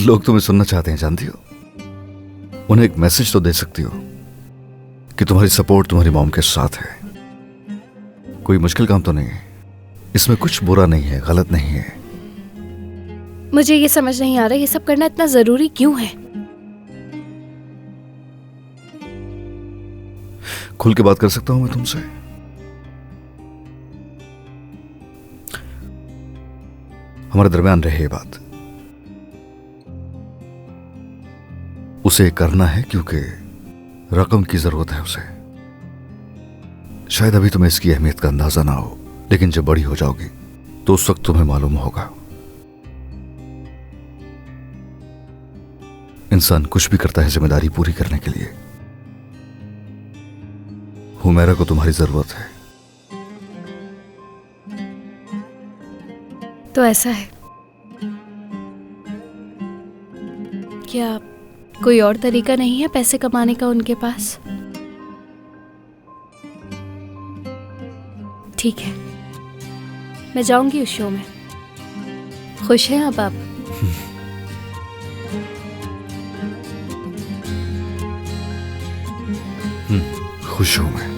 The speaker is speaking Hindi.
लोग तुम्हें सुनना चाहते हैं, जानती हो? उन्हें एक मैसेज तो दे सकती हो कि तुम्हारी सपोर्ट तुम्हारी मॉम के साथ है। कोई मुश्किल काम तो नहीं है, इसमें कुछ बुरा नहीं है, गलत नहीं है। मुझे ये समझ नहीं आ रहा ये सब करना इतना जरूरी क्यों है। खुल के बात कर सकता हूं मैं तुमसे? हमारे दरमियान रहे ये बात। उसे करना है क्योंकि रकम की जरूरत है उसे। शायद अभी तुम्हें इसकी अहमियत का अंदाजा ना हो, लेकिन जब बड़ी हो जाओगी तो उस वक्त तुम्हें मालूम होगा। इंसान कुछ भी करता है जिम्मेदारी पूरी करने के लिए। हुमैरा को तुम्हारी जरूरत है। तो ऐसा है क्या? कोई और तरीका नहीं है पैसे कमाने का उनके पास? ठीक है, मैं जाऊंगी उस शो में। खुश हैं अब आप? खुश हूं मैं।